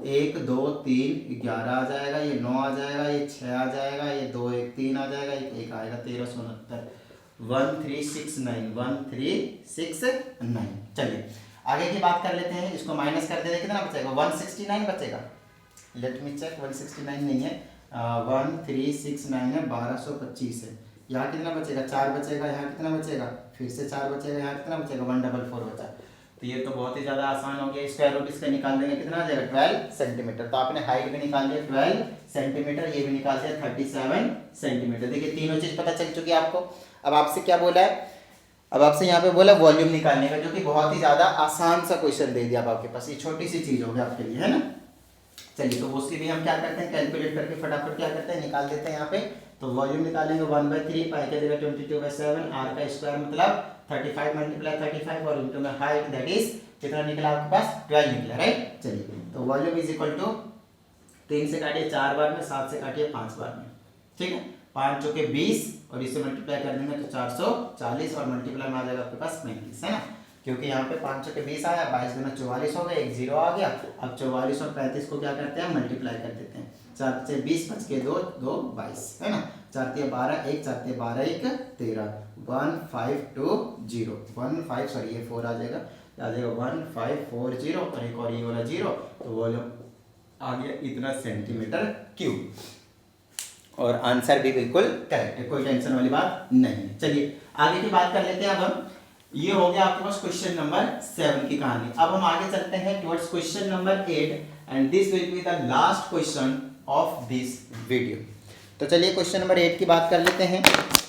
1 2 3 11 आ जाएगा, ये 9 आ जाएगा, ये 6 आ जाएगा, ये 2 1 3 आ जाएगा, एक 1 आएगा, 1369, 1369, 1369। चलिए आगे की बात कर लेते हैं। इसको माइनस कर देते हैं, कितना बचेगा 169 बचेगा। लेट मी चेक, 169 नहीं है, 1369 है, 1225 है। यहाँ कितना बचेगा 4 बचेगा, यहाँ कितना बचेगा फिर से 4 बचेगा, यहाँ कितना बचेगा 144 बचा। तो ये तो बहुत ही ज़्यादा आसान हो गया। स्क्वायर रूट इसका निकाल देंगे, कितना आ जाएगा 12 सेंटीमीटर। तो आपने हाइट भी निकाल लिया 12 सेंटीमीटर, ये भी निकाल दिया 37 सेंटीमीटर। देखिए तीनों चीज़ पता चल चुकी है आपको। अब आपसे क्या बोला है, अब आपसे यहाँ पे बोला वॉल्यूम निकालने का, जो कि बहुत ही ज़्यादा आसान सा क्वेश्चन दे दिया अब आपके पास। ये छोटी सी चीज़ होगी आपके लिए, है ना। चलिए तो उसके लिए हम क्या करते हैं, कैलकुलेट करके फटाफट क्या करते हैं निकाल देते हैं यहाँ पे। तो वॉल्यूम निकालेंगे 1/3, पाई के जगह 22/7, आर का स्क्वायर मतलब 35 मल्टीप्लाई 35 और इंटू में हाइट दैट इज कितना निकला आपके पास 12 निकला, राइट। चलिए तो वॉल्यूम इज इक्वल टू 3 से काटिए 4 बार में, 7 से काटिए 5 बार में, ठीक है। 5 चौके 20 और इससे मल्टीप्लाई कर देंगे तो 440 और मल्टीप्लाई में आ जाएगा आपके पास 35, है ना। क्योंकि यहाँ पे 5 चौके 20 आया, 22 गुना 44 हो गया, एक 0 आ गया। अब 44 और 35 को क्या करते हैं मल्टीप्लाई कर देते हैं, 4 से 20 5 के 2 2 22, है ना। 4 3 12 1, 4 3 12 1 13, 1520 15 सॉरी ये 4 आ जाएगा 1540 और एक और ये वाला 0, तो वॉल्यूम आ गया इतना सेंटीमीटर क्यूब। और आंसर भी बिल्कुल करेक्ट है, कोई टेंशन वाली बात नहीं है। चलिए आगे की बात कर लेते हैं। अब हम ये हो गया आपके पास क्वेश्चन नंबर 7 की कहानी। अब हम आगे चलते हैं towards question number 8 and this will be the last question of this video. तो चलिए क्वेश्चन नंबर 8 की बात कर लेते हैं।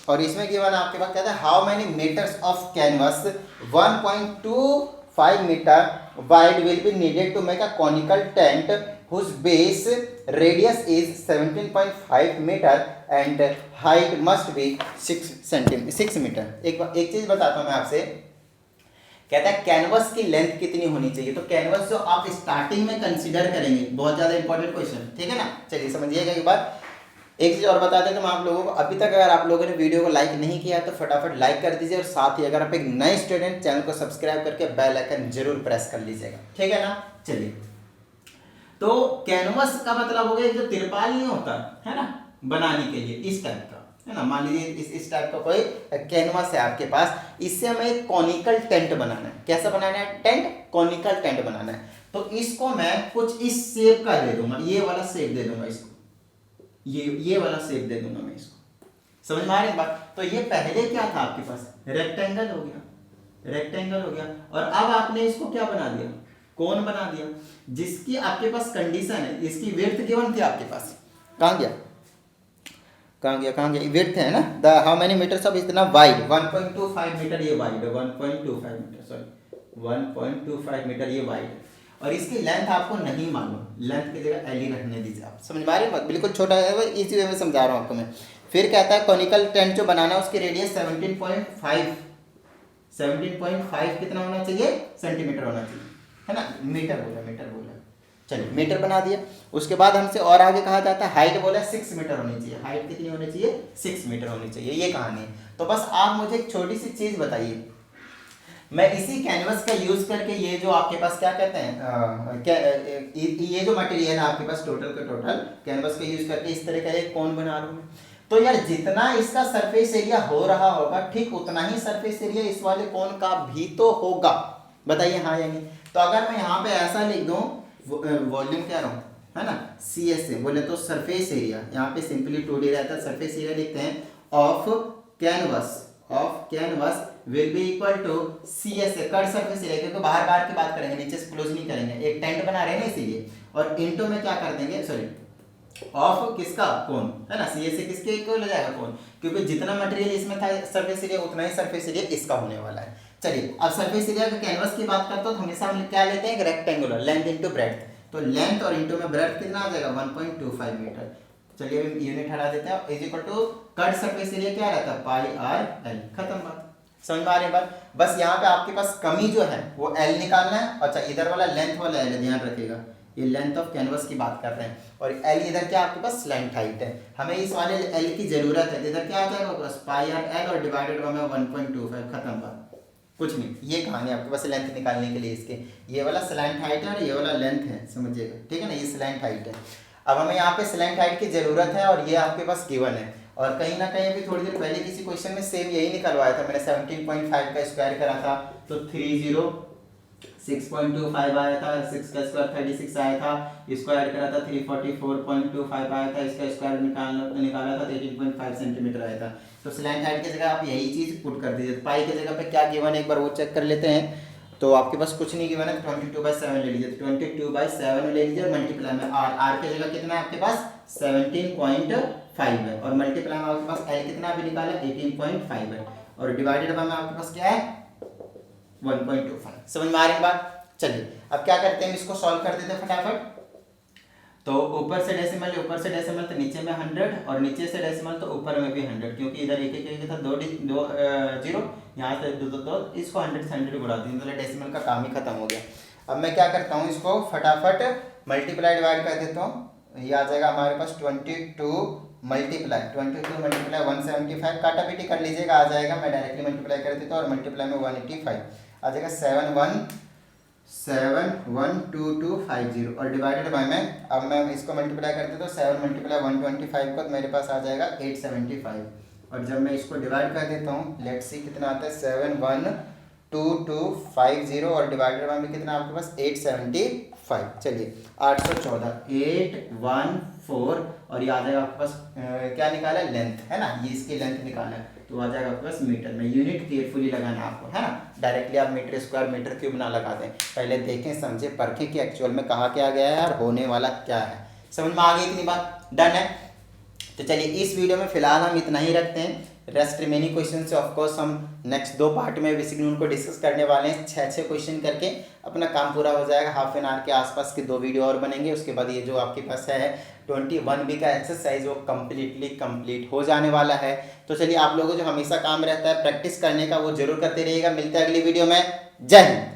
और इसमें गिवन आपके पास कहता है how many metres of canvas 1.25 metre wide will be needed to make a conical tent whose base radius is 17.5 meter and height must be 6 metre. एक चीज बताता हूं मैं आपसे कहता है कैनवस की लेंथ कितनी होनी चाहिए। तो कैनवस जो आप स्टार्टिंग में कंसीडर करेंगे, बहुत ज्यादा इंपॉर्टेंट क्वेश्चन, ठीक है ना। चलिए समझिएगा एक बार। एक चीज और बताते हैं तो मैं आप लोगों को, अभी तक अगर आप लोगों ने वीडियो को लाइक नहीं किया तो फटाफट लाइक कर दीजिए, और साथ ही अगर आप एक नए स्टूडेंट, चैनल को सब्सक्राइब करके बेल आइकन जरूर प्रेस कर लीजिएगा, ठीक है ना। चलिए, तो कैनवस का मतलब हो गया जो तिरपाल नहीं होता है ना बनाने के लिए, इस टाइप का, है ना। मान लीजिए इस टाइप का कोई कैनवस है आपके पास, इससे हमें एक कॉनिकल टेंट बनाना है। कैसा बनाना है? टेंट, कॉनिकल टेंट बनाना है। तो इसको मैं कुछ इस शेप का दे दूंगा, ये वाला शेप दे दूंगा इसको, ये वाला शेप दे दूंगा मैं इसको। समझ में आ रही बात? तो ये पहले क्या था आपके पास? रेक्टेंगल हो गया, रेक्टेंगल हो गया, और अब आपने इसको क्या बना दिया? कोन बना दिया, जिसकी आपके पास कंडीशन है, इसकी विड्थ गिवन थी आपके पास। कहां गया, कहां गया, कहां गया? विड्थ है ना, the how many metres of, इतना वाइड 1.25 मीटर ये वाइड है, 1.25 मीटर, सॉरी 1.25 मीटर ये वाइड है। और इसकी लेंथ आपको नहीं मालूम, लेंथ की जगह एल ही रखने दीजिए आप। समझ में आ रही है? बिल्कुल छोटा है, इजी वे में समझा रहा हूँ आपको मैं। फिर कहता है कॉनिकल टेंट जो बनाना है उसकी रेडियस 17.5 कितना होना चाहिए? सेंटीमीटर होना चाहिए, है ना। मीटर बोला, मीटर बोला, चलिए मीटर बना दिया। उसके बाद हमसे और आगे कहा जाता है हाइट बोला 6 मीटर होनी चाहिए। हाइट कितनी होनी चाहिए? 6 मीटर होनी चाहिए, ये कहानी है। तो बस आप मुझे एक छोटी सी चीज बताइए, मैं इसी कैनवस का यूज करके ये जो आपके पास क्या कहते हैं ये जो मटेरियल है आपके पास टोटल का टोटल कैनवस का यूज करके इस तरह का एक कोन बना रहा हूँ। तो यार जितना इसका सरफेस एरिया हो रहा होगा ठीक उतना ही सरफेस एरिया इस वाले कोन का भी तो होगा। बताइए हाँ या नहीं। तो अगर मैं यहाँ पे ऐसा लिख दूँ, वॉल्यूम कह रहा हूँ, है ना, सी एस से बोले तो सरफेस एरिया, यहाँ पे सिंपली 2D रहता है, सरफेस एरिया लिखते हैं of canvas will be equal to C S A, curved surface area, क्योंकि बाहर बाहर की बात करेंगे, नीचे से क्लोज नहीं करेंगे, एक टेंट बना रहे हैं ना इसीलिए। और इनटू में क्या कर देंगे, सॉरी ऑफ किसका? कोन, है ना। सी एस ए किसके इक्वल हो जाएगा? कोन, क्योंकि जितना मटेरियल इसमें था सरफेस एरिया उतना ही सरफेस एरिया इसका होने वाला है। चलिए अब सरफेस एरिया का कैनवस की बात करते हो तो हमेशा हम क्या लेते हैं? Rectangular, length into breadth. तो लेंथ और इंटू में ब्रेड्थ कितना आ जाएगा? 1.25 मीटर। चलिए अभी यूनिट हटा देते हैं, is equal to curved surface area क्या रहता है? Pi R L. खत्म बात, समझ में आ रही है बात। बस यहाँ पे आपके पास कमी जो है वो एल निकालना है। अच्छा इधर वाला लेंथ वाला एल, ध्यान रखिएगा, ये लेंथ ऑफ कैनवस की बात कर रहे हैं, और एल इधर क्या आपके पास? स्लैंट हाइट है। हमें इस वाले एल की जरूरत है, इधर क्या आ जाएगा बस पाई आर एल और डिवाइडेड बाय 1.25। खत्म बात, कुछ नहीं। ये कहानी आपके पास लेंथ निकालने के लिए इसके, ये वाला स्लैंट हाइट है और ये वाला लेंथ है, समझिएगा, ठीक है ना। ये स्लैंट हाइट है। अब हमें यहाँ पे स्लैंट हाइट की जरूरत है और ये आपके पास गिवन है। और कहीं ना कहीं अभी थोड़ी देर पहले किसी क्वेश्चन में सेम यही निकलवाया था मैंने, 17.5 का स्क्वायर करा था तो 306.25 आया था, 6 का स्क्वायर 36 आया था, इसको ऐड करा था 344.25 आया था, इसका स्क्वायर निकाला था 18.5 सेंटीमीटर आया था। तो स्लैंट हाइट की जगह आप यही चीज पुट कर दीजिए। पाई की जगह पे क्या गिवन है एक बार वो चेक कर लेते हैं। तो आपके पास कुछ नहीं गिवन है, 22/7 ले लीजिए, 22/7 ले लीजिए और मल्टीप्लाई में आर की जगह कितना है आपके पास? 17.5 है, और मल्टीप्लाई में आपके पास एल कितना भी निकाला? 18.5 है, और डिवाइडेड बाय में आपके पास क्या है? 1.25। समझ में आ रही बात। चलिए अब क्या करते हैं, इसको सॉल्व कर देते हैं फटाफट। तो ऊपर से डेसिमल, ऊपर से डेसिमल तो नीचे में 100, और नीचे से डेसिमल तो ऊपर में भी 100, क्योंकि इधर एक एक था दो जीरो, यहाँ से दो, इसको 100 से 100 बढ़ा दी, मतलब डेसिमल का काम ही खत्म हो गया। अब मैं क्या करता हूँ, इसको फटाफट मल्टीप्लाई डिवाइड कर देता हूँ। ये आ जाएगा हमारे पास 22 मल्टीप्लाई 175, काटा पीटी कर लीजिएगा, आ जाएगा। मैं डायरेक्टली मल्टीप्लाई कर देता हूँ और मल्टीप्लाई में 185 आ जाएगा, 7171250, और डिवाइडेड बाय में अब मैं इसको मल्टीप्लाई कर देता हूँ 7 × 125 को, तो मेरे पास आ जाएगा 875। और जब मैं इसको डिवाइड कर देता हूँ, लेट्स सी कितना आता है, 71250, और डिवाइडेड बाय में कितना आपके पास? 875। चलिए 814 814, और ये आ जाएगा आपके पास क्या निकाला है? लेंथ, है ना, ये इसकी लेंथ निकाला है, तो आ जाएगा आपके पास मीटर में। यूनिट केयरफुली लगाना आपको, है ना, डायरेक्टली आप मीटर स्क्वायर मीटर क्यूब ना लगा दें, पहले देखें समझे परखें कि एक्चुअल में कहा क्या गया है और होने वाला क्या है। समझ में आ गई इतनी बात? डन है। तो चलिए इस वीडियो में फिलहाल हम इतना ही रखते हैं। रेस्ट रिमेनिंग क्वेश्चन से ऑफकोर्स हम नेक्स्ट 2 पार्ट में बेसिकली उनको डिस्कस करने वाले हैं। 6 क्वेश्चन करके अपना काम पूरा हो जाएगा। हाफ एन आवर के आसपास के 2 वीडियो और बनेंगे। उसके बाद ये जो आपके पास है 21B का एक्सरसाइज वो कम्प्लीटली कंप्लीट हो जाने वाला है। तो चलिए आप लोगों को जो हमेशा काम रहता है प्रैक्टिस करने का वो जरूर करते रहिएगा। मिलते हैं अगली वीडियो में। जय हिंद।